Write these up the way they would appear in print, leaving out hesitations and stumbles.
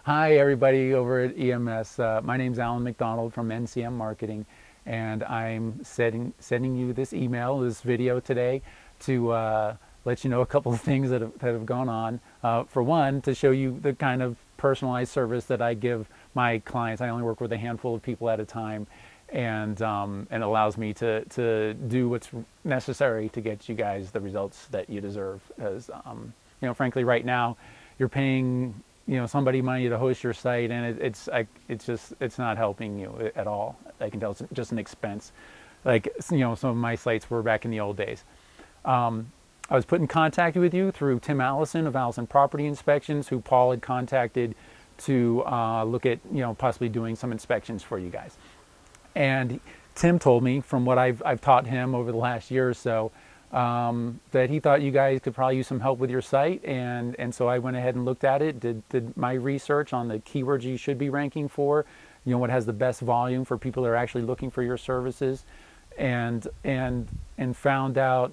Hi, everybody over at EMS. My name's Alan McDonald from NCM Marketing, and I'm sending you this email, this video today to let you know a couple of things that have gone on. For one, to show you the kind of personalized service that I give my clients. I only work with a handful of people at a time, and it allows me to do what's necessary to get you guys the results that you deserve. As frankly, right now, you're paying somebody money to host your site, and it's not helping you at all. I can tell it's just an expense. Like some of my sites were back in the old days. I was put in contact with you through Tim Allison of Allison Property Inspections, who Paul had contacted to look at possibly doing some inspections for you guys. And Tim told me, from what I've taught him over the last year or so, that he thought you guys could probably use some help with your site, and so I went ahead and looked at it, did my research on the keywords you should be ranking for, what has the best volume for people that are actually looking for your services, and found out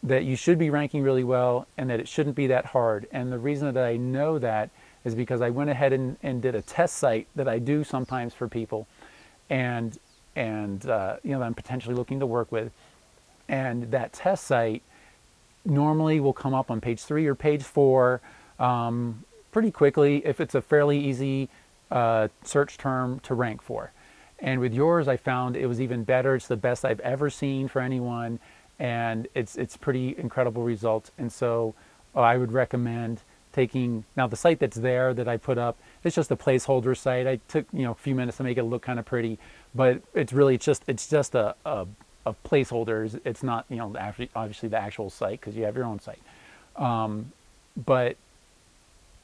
that you should be ranking really well and that it shouldn't be that hard. And the reason that I know that is because I went ahead and did a test site that I do sometimes for people, and I'm potentially looking to work with. And that test site normally will come up on page 3 or page 4 pretty quickly if it's a fairly easy search term to rank for. And with yours, I found it was even better. It's the best I've ever seen for anyone, and it's pretty incredible results. And so I would recommend taking, now the site that's there that I put up, it's just a placeholder site. I took a few minutes to make it look kind of pretty, but it's really just a placeholders. It's not obviously the actual site, because you have your own site. But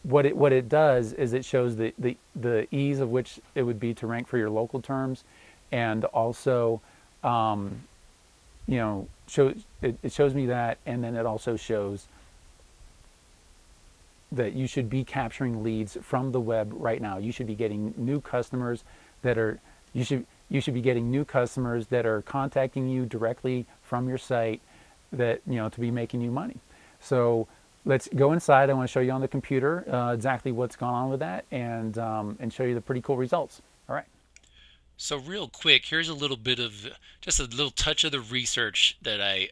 what it does is it shows the ease of which it would be to rank for your local terms, and also it shows me that, and then it also shows that you should be capturing leads from the web right now. You should be getting new customers that are you should be getting new customers that are contacting you directly from your site, that to be making you money. So let's go inside. I want to show you on the computer exactly what's gone on with that, and show you the pretty cool results. All right. So real quick, here's a little bit of just a little touch of the research that I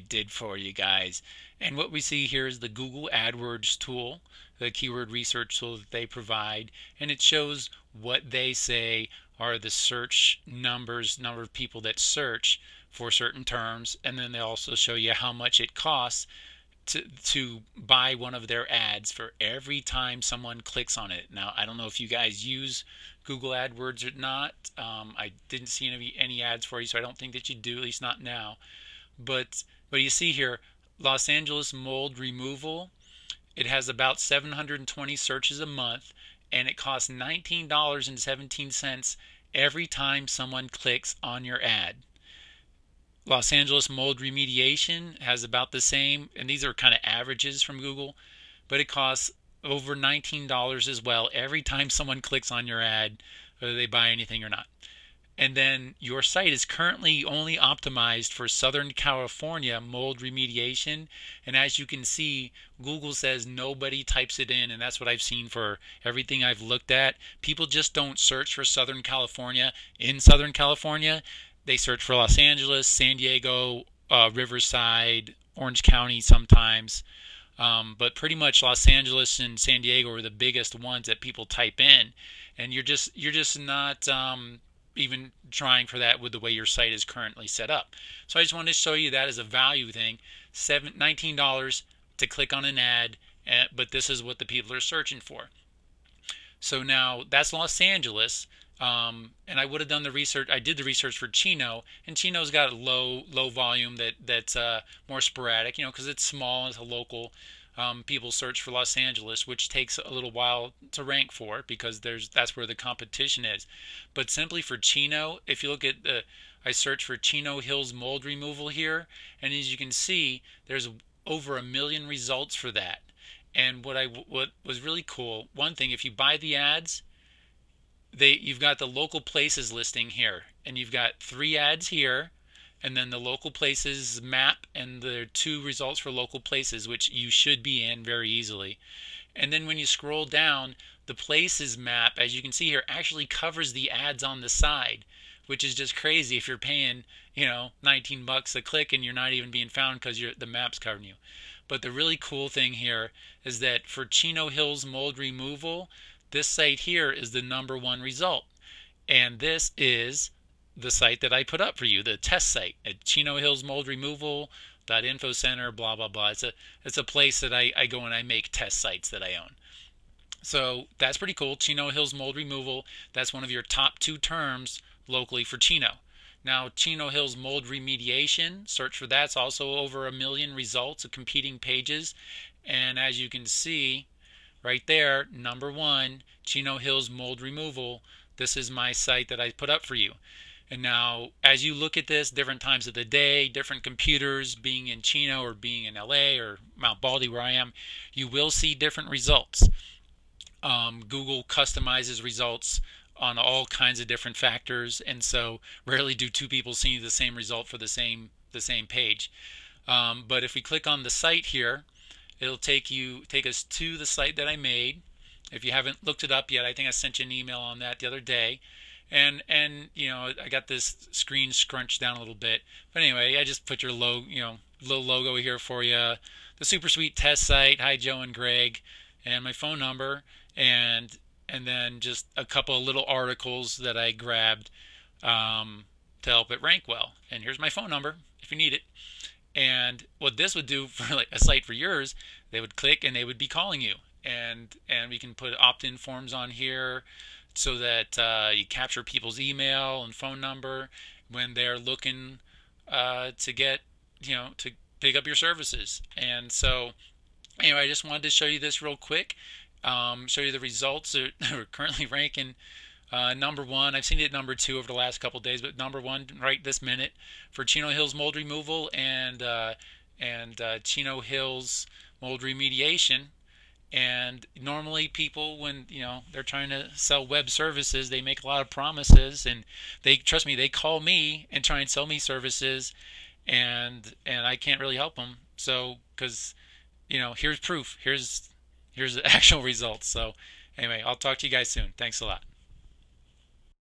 did for you guys. And what we see here is the Google AdWords tool, the keyword research tool that they provide, and it shows what they say are the search numbers, number of people that search for certain terms, and then they also show you how much it costs to buy one of their ads for every time someone clicks on it. Now, I don't know if you guys use Google AdWords or not. I didn't see any ads for you, so I don't think that you do, at least not now. But you see here, Los Angeles mold removal, it has about 720 searches a month, and it costs $19.17 every time someone clicks on your ad. Los Angeles mold remediation has about the same, and these are kind of averages from Google, but it costs over $19 as well every time someone clicks on your ad, whether they buy anything or not. And then your site is currently only optimized for Southern California mold remediation, and as you can see, Google says nobody types it in, and that's what I've seen for everything I've looked at. People just don't search for Southern California in Southern California. They search for Los Angeles, San Diego, Riverside, Orange County sometimes. But pretty much Los Angeles and San Diego are the biggest ones that people type in, and you're just not even trying for that with the way your site is currently set up. So I just wanted to show you that as a value thing. $19 to click on an ad, but this is what the people are searching for. So now that's Los Angeles. And I would have done the research. I did the research for Chino, and Chino's got a low volume that's more sporadic, because it's small and it's a local. People search for Los Angeles, which takes a little while to rank for, because that's where the competition is. But simply for Chino, if you look at I search for Chino Hills mold removal here, and as you can see, there's over 1 million results for that. And what was really cool, one thing, if you buy the ads, you've got the local places listing here, and you've got 3 ads here, and then the local places map, and the 2 results for local places, which you should be in very easily. And then when you scroll down, the places map, as you can see here, actually covers the ads on the side, which is just crazy if you're paying, 19 bucks a click and you're not even being found because the map's covering you. But the really cool thing here is that for Chino Hills mold removal, this site here is the #1 result. And this is the site that I put up for you, the test site at Chino Hills Mold Removal .info center, blah blah blah. It's a place that I go and I make test sites that I own. So that's pretty cool. Chino Hills Mold Removal, that's one of your top 2 terms locally for Chino. Now, Chino Hills Mold Remediation, search for that. It's also over 1 million results of competing pages. And as you can see right there, #1, Chino Hills Mold Removal. This is my site that I put up for you. And now, as you look at this, different times of the day, different computers, being in Chino or being in LA or Mount Baldy where I am, you will see different results. Google customizes results on all kinds of different factors, and so rarely do 2 people see the same result for the same page. But if we click on the site here, it'll take us to the site that I made. If you haven't looked it up yet, I think I sent you an email on that the other day. And I got this screen scrunched down a little bit. But anyway, I just put your little logo here for you. The super sweet test site. Hi, Joe and Greg, and my phone number, and then just a couple of little articles that I grabbed to help it rank well. And here's my phone number if you need it. And what this would do for like a site for yours, they would click and they would be calling you. And we can put opt-in forms on here so that you capture people's email and phone number when they're looking to get, to pick up your services. And so anyway, I just wanted to show you this real quick, show you the results that are currently ranking #1. I've seen it #2 over the last couple of days, but #1 right this minute for Chino Hills mold removal and Chino Hills mold remediation. And normally people, when they're trying to sell web services, they make a lot of promises, and trust me, they call me and try and sell me services, and I can't really help them. So because here's proof. Here's the actual results. So anyway, I'll talk to you guys soon. Thanks a lot.